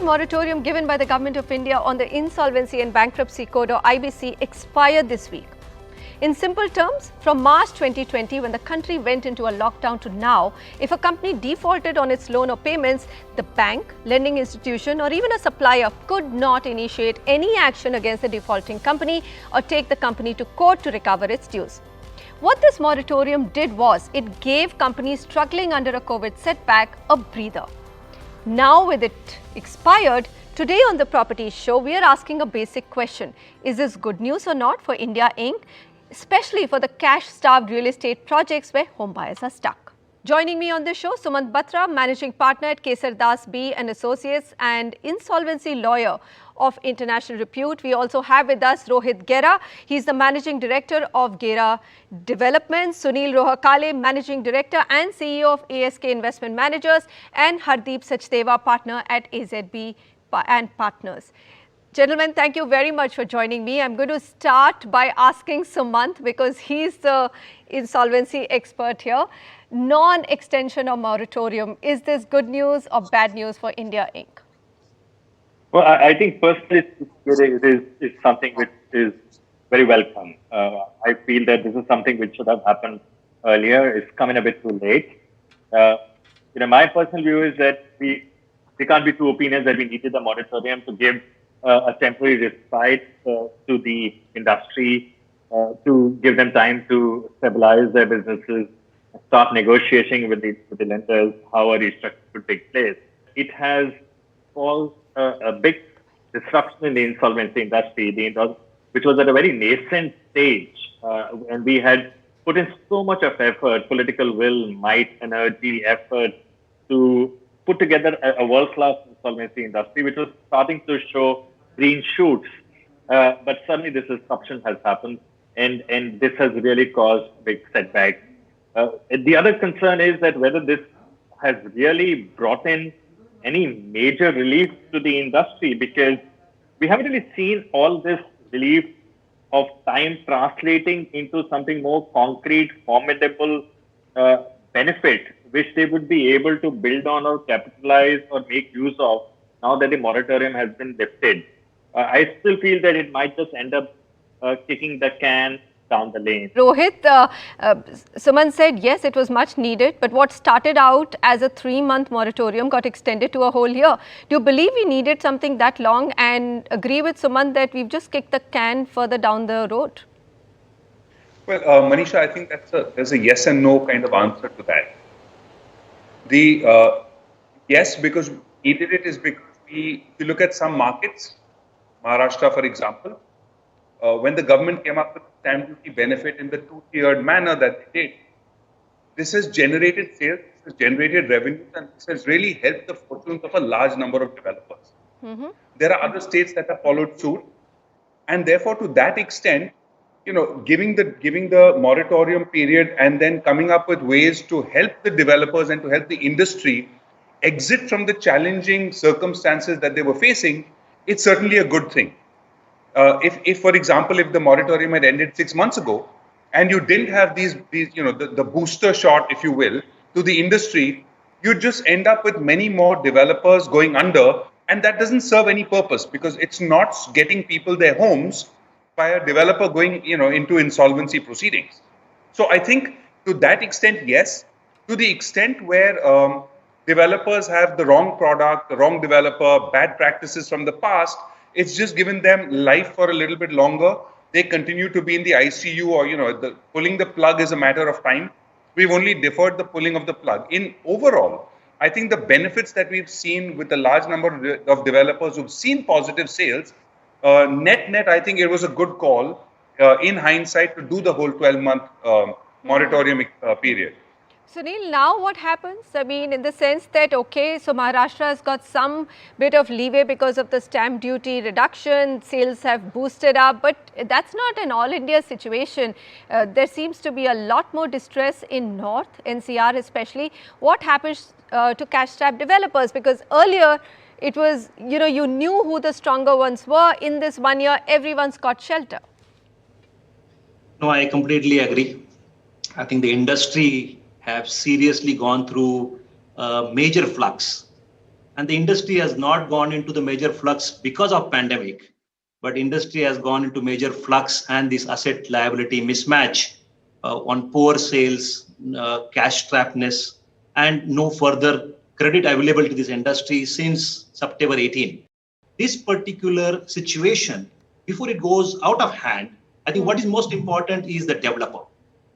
COVID moratorium given by the Government of India on the Insolvency and Bankruptcy Code or IBC expired this week. In simple terms, from March 2020, when the country went into a lockdown to now, if a company defaulted on its loan or payments, the bank, lending institution or even a supplier could not initiate any action against the defaulting company or take the company to court to recover its dues. What this moratorium did was, it gave companies struggling under a COVID setback a breather. Now with it expired, today on the Property Show, we are asking a basic question. Is this good news or not for India Inc., especially for the cash-starved real estate projects where home buyers are stuck? Joining me on the show, Sumant Batra, Managing Partner at Kesar Das B and Associates and Insolvency Lawyer of international repute. We also have with us Rohit Gera. He's the Managing Director of Gera Developments. Sunil Rohakale, Managing Director and CEO of ASK Investment Managers. And Hardeep Sachdeva, Partner at AZB and Partners. Gentlemen, thank you very much for joining me. I'm going to start by asking Sumant, because he's the insolvency expert here. Non-extension of moratorium, is this good news or bad news for India Inc.? Well, I think personally it's something which is very welcome. I feel that this is something which should have happened earlier. It's coming a bit too late. My personal view is that we can't be two opinions that we needed the moratorium to give a temporary respite to the industry, to give them time to stabilize their businesses, start negotiating with the lenders how a restructure could take place. It has caused a big disruption in the insolvency industry, which was at a very nascent stage, and we had put in so much of effort, political will, might, energy, effort to put together a world-class insolvency industry, which was starting to show green shoots. But suddenly this disruption has happened, and this has really caused big setbacks. The other concern is that whether this has really brought in any major relief to the industry, because we haven't really seen all this relief of time translating into something more concrete, formidable benefit, which they would be able to build on or capitalize or make use of now that the moratorium has been lifted. I still feel that it might just end up kicking the can down the lane. Rohit, Sumant said yes, it was much needed, but what started out as a 3-month moratorium got extended to a whole year. Do you believe we needed something that long, and agree with Sumant that we've just kicked the can further down the road? Well, Manisha, I think there's a yes and no kind of answer to that. The yes, because we needed it, is because if you look at some markets, Maharashtra, for example, when the government came up with stamp duty benefit in the 2-tiered manner that they did, this has generated sales, this has generated revenues, and this has really helped the fortunes of a large number of developers. Mm-hmm. There are other states that have followed suit, and therefore, to that extent, giving the moratorium period and then coming up with ways to help the developers and to help the industry exit from the challenging circumstances that they were facing, it's certainly a good thing. If, for example, if the moratorium had ended 6 months ago and you didn't have these the booster shot, if you will, to the industry, you'd just end up with many more developers going under, and that doesn't serve any purpose, because it's not getting people their homes by a developer going into insolvency proceedings. So I think to that extent, yes. To the extent where developers have the wrong product, the wrong developer, bad practices from the past, it's just given them life for a little bit longer. They continue to be in the ICU, or pulling the plug is a matter of time. We've only deferred the pulling of the plug. In overall, I think the benefits that we've seen with a large number of developers who've seen positive sales, net, I think it was a good call in hindsight to do the whole 12-month moratorium period. Sunil, now what happens? I mean, in the sense that, okay, so Maharashtra has got some bit of leeway because of the stamp duty reduction, sales have boosted up, but that's not an all-India situation. There seems to be a lot more distress in North, NCR especially. What happens to cash-strapped developers? Because earlier, it was, you knew who the stronger ones were. In this 1 year, everyone's got shelter. No, I completely agree. I think the industry have seriously gone through a major flux. And the industry has not gone into the major flux because of pandemic, but industry has gone into major flux and this asset liability mismatch on poor sales, cash trapness, and no further credit available to this industry since September 18. This particular situation, before it goes out of hand, I think what is most important is the developer.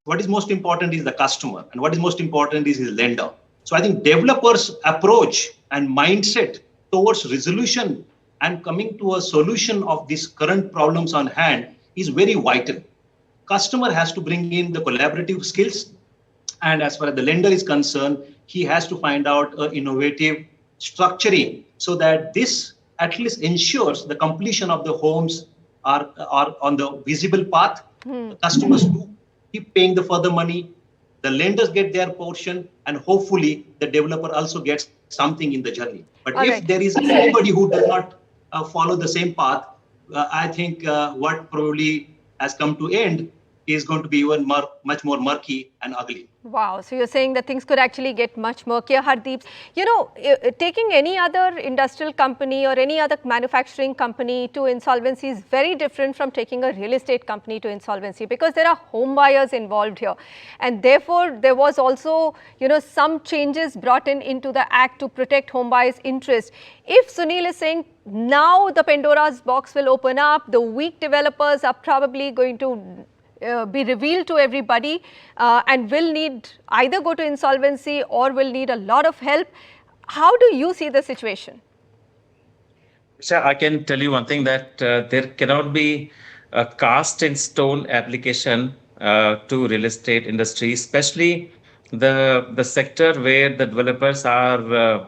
What is most important is the customer, and what is most important is his lender. So I think developers' approach and mindset towards resolution and coming to a solution of these current problems on hand is very vital. Customer has to bring in the collaborative skills, and as far as the lender is concerned, he has to find out an innovative structuring so that this at least ensures the completion of the homes are on the visible path. The customers do keep paying the further money, the lenders get their portion, and hopefully the developer also gets something in the journey. But if there is anybody who does not follow the same path, I think what probably has come to end is going to be even much more murky and ugly. Wow. So you're saying that things could actually get much murkier, Hardeep. You know, taking any other industrial company or any other manufacturing company to insolvency is very different from taking a real estate company to insolvency, because there are home buyers involved here. And therefore, there was also, you know, some changes brought into the act to protect home buyers' interest. If Sunil is saying now the Pandora's box will open up, the weak developers are probably going to be revealed to everybody and will need either go to insolvency or will need a lot of help. How do you see the situation? Sir, I can tell you one thing, that there cannot be a cast in stone application to real estate industry, especially the sector where the developers are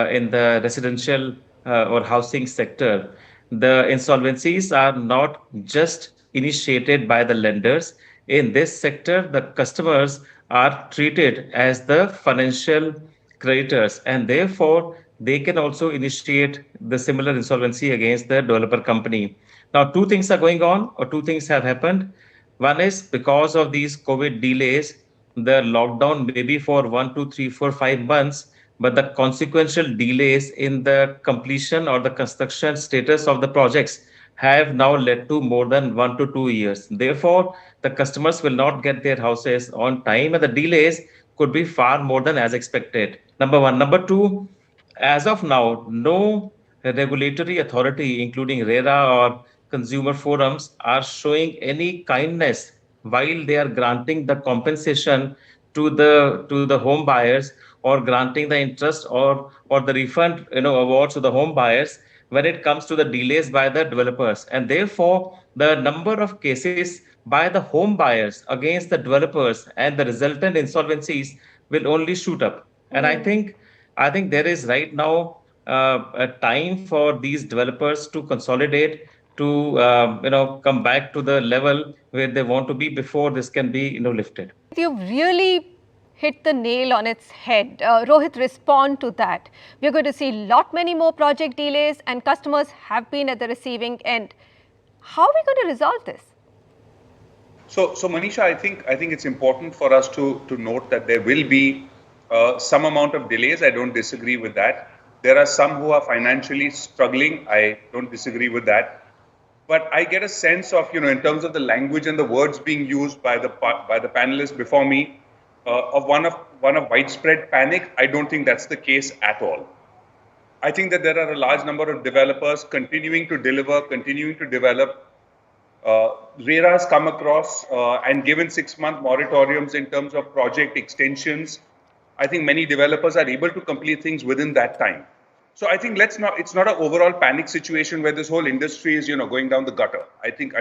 in the residential or housing sector. The insolvencies are not just initiated by the lenders. In this sector, the customers are treated as the financial creditors, and therefore they can also initiate the similar insolvency against the developer company. Now, two things are going on, or two things have happened. One is because of these COVID delays, the lockdown may be for 1, 2, 3, 4, 5 months, but the consequential delays in the completion or the construction status of the projects have now led to more than 1 to 2 years. Therefore, the customers will not get their houses on time, and the delays could be far more than as expected. Number one. Number two, as of now, no regulatory authority, including RERA or consumer forums, are showing any kindness while they are granting the compensation to the home buyers, or granting the interest or the refund awards to the home buyers when it comes to the delays by the developers. And therefore, the number of cases by the home buyers against the developers and the resultant insolvencies will only shoot up. And I think there is right now a time for these developers to consolidate, to come back to the level where they want to be before this can be lifted. You've really hit the nail on its head. Rohit, respond to that. We're going to see many more project delays, and customers have been at the receiving end. How are we going to resolve this? So Manisha, I think it's important for us to note that there will be some amount of delays. I don't disagree with that. There are some who are financially struggling. I don't disagree with that. But I get a sense of, in terms of the language and the words being used by the panelists before me, of one of widespread panic. I don't think that's the case at all. I think that there are a large number of developers continuing to deliver, continuing to develop. RERA has come across and given 6-month moratoriums in terms of project extensions. I think many developers are able to complete things within that time. So I think it's not an overall panic situation where this whole industry is, going down the gutter. I think,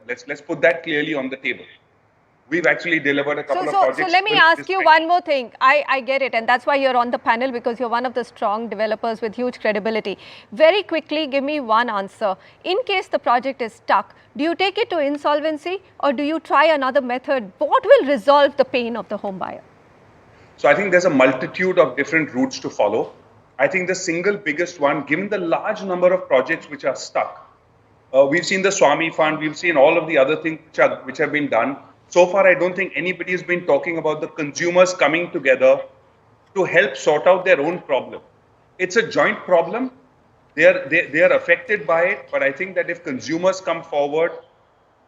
let's put that clearly on the table. We've actually delivered a couple of projects. So let me ask you one more thing. I get it, and that's why you're on the panel, because you're one of the strong developers with huge credibility. Very quickly, give me one answer. In case the project is stuck, do you take it to insolvency, or do you try another method? What will resolve the pain of the home buyer? So I think there's a multitude of different routes to follow. I think the single biggest one, given the large number of projects which are stuck, we've seen the Swami Fund, we've seen all of the other things which have been done. So far, I don't think anybody has been talking about the consumers coming together to help sort out their own problem. it's a joint problem. They are affected by it, but I think that if consumers come forward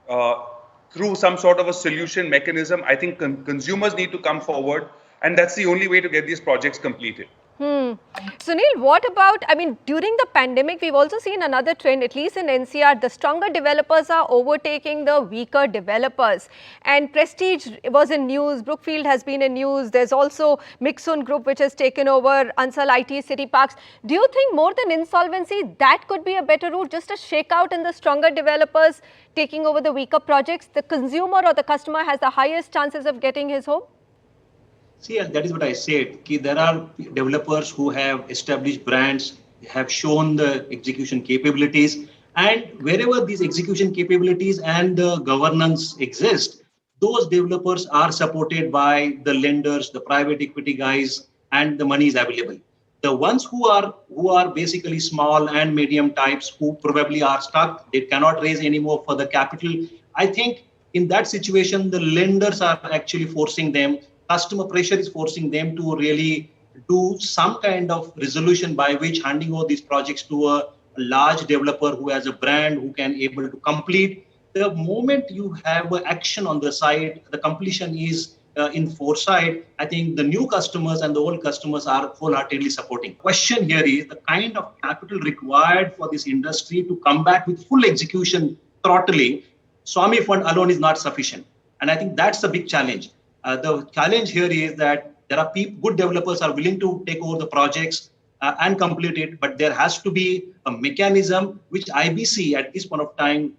uh, through some sort of a solution mechanism, I think consumers need to come forward, and that's the only way to get these projects completed. Sunil, what about, I mean, during the pandemic, we've also seen another trend, at least in NCR, the stronger developers are overtaking the weaker developers. And Prestige was in news, Brookfield has been in news, there's also Mixun Group which has taken over Ansal IT City Parks. Do you think more than insolvency, that could be a better route, just a shakeout in the stronger developers taking over the weaker projects? The consumer or the customer has the highest chances of getting his home? See, and that is what I said. There are developers who have established brands, have shown the execution capabilities, and wherever these execution capabilities and the governance exist, those developers are supported by the lenders, the private equity guys, and the money is available. The ones who are basically small and medium types who probably are stuck, they cannot raise any more for the capital. I think in that situation, the lenders are actually forcing them. Customer pressure is forcing them to really do some kind of resolution by which handing over these projects to a large developer who has a brand, who can able to complete. The moment you have action on the side, the completion is in foresight. I think the new customers and the old customers are wholeheartedly supporting. Question here is the kind of capital required for this industry to come back with full execution throttling. Swami Fund alone is not sufficient. And I think that's the big challenge. The challenge here is that there are good developers are willing to take over the projects and complete it, but there has to be a mechanism which IBC at this point of time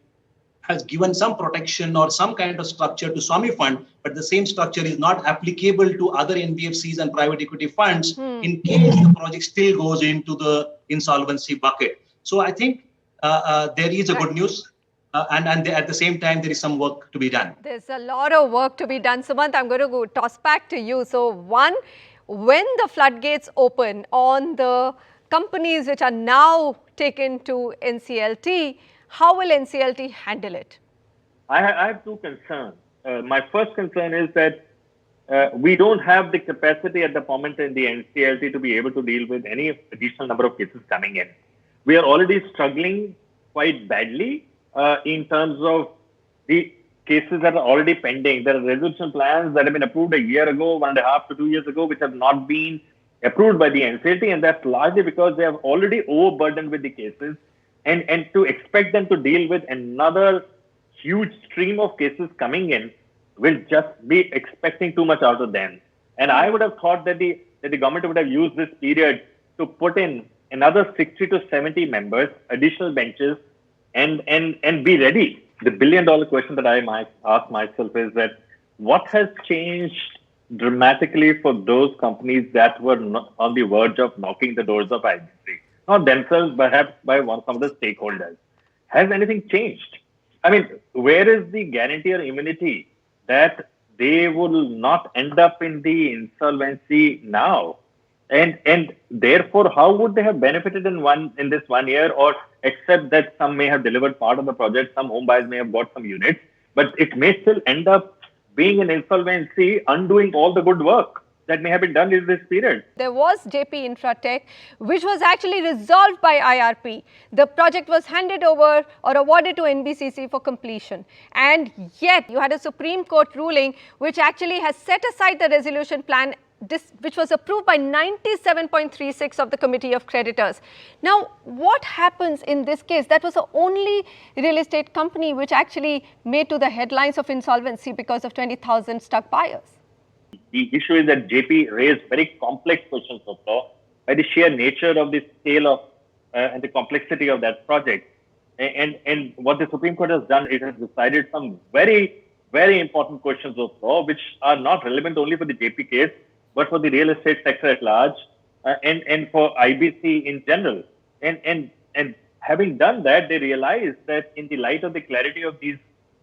has given some protection or some kind of structure to Swami Fund, but the same structure is not applicable to other NBFCs and private equity funds in case the project still goes into the insolvency bucket. So I think there is a good news. And at the same time, there is some work to be done. There's a lot of work to be done. Sumant, I'm going to toss back to you. So one, when the floodgates open on the companies which are now taken to NCLT, how will NCLT handle it? I have two concerns. My first concern is that we don't have the capacity at the moment in the NCLT to be able to deal with any additional number of cases coming in. We are already struggling quite badly in terms of the cases that are already pending. There are resolution plans that have been approved a year ago, 1.5 to 2 years ago, which have not been approved by the NCLT, and that's largely because they have already overburdened with the cases. And to expect them to deal with another huge stream of cases coming in will just be expecting too much out of them. And I would have thought that the government would have used this period to put in another 60 to 70 members, additional benches, and be ready. The billion-dollar question that I might ask myself is that what has changed dramatically for those companies that were on the verge of knocking the doors of IBC? Not themselves, perhaps by some of the stakeholders. Has anything changed? I mean, where is the guarantee or immunity that they will not end up in the insolvency now? And therefore, how would they have benefited in this 1 year, or except that some may have delivered part of the project, some home buyers may have bought some units, but it may still end up being an insolvency, undoing all the good work that may have been done in this period. There was JP Infratech, which was actually resolved by IRP. The project was handed over or awarded to NBCC for completion. And yet, you had a Supreme Court ruling which actually has set aside the resolution plan, which was approved by 97.36 of the Committee of Creditors. Now, what happens in this case? That was the only real estate company which actually made to the headlines of insolvency because of 20,000 stuck buyers. The issue is that JP raised very complex questions of law by the sheer nature of the scale of and the complexity of that project. And what the Supreme Court has done, it has decided some very, very important questions of law, which are not relevant only for the JP case, but for the real estate sector at large and for IBC in general. And having done that, they realized that in the light of the clarity of these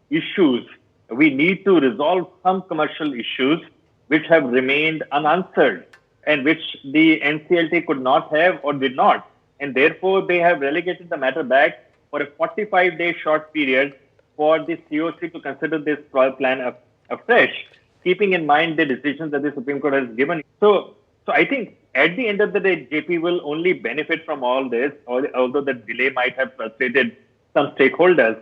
issues, we need to resolve some commercial issues which have remained unanswered and which the NCLT could not have or did not. And therefore, they have relegated the matter back for a 45-day short period for the COC to consider this plan afresh, keeping in mind the decisions that the Supreme Court has given. So I think at the end of the day, JP will only benefit from all this, although the delay might have frustrated some stakeholders.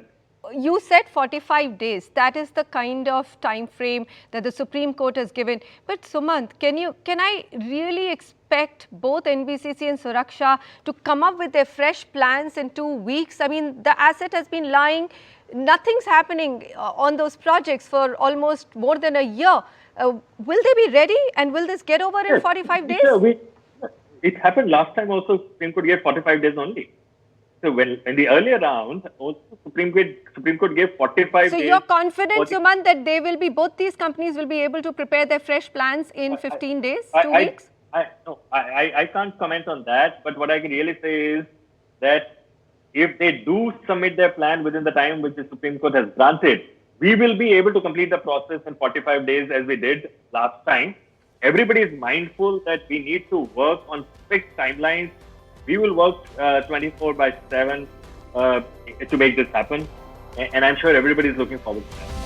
You said 45 days. That is the kind of time frame that the Supreme Court has given. But Sumant, can I really expect both NBCC and Suraksha to come up with their fresh plans in 2 weeks? I mean, the asset has been lying. Nothing's happening on those projects for almost more than a year. Will they be ready, and will this get over in 45 days? It happened last time also. Supreme Court gave 45 days only. So when in the earlier round, also Supreme Court gave 45 days. So you're confident, Sumant, that both these companies will be able to prepare their fresh plans in 15 days, 2 weeks? I can't comment on that. But what I can really say is that if they do submit their plan within the time which the Supreme Court has granted, we will be able to complete the process in 45 days as we did last time. Everybody is mindful that we need to work on fixed timelines. We will work 24/7 to make this happen. And I'm sure everybody is looking forward to that.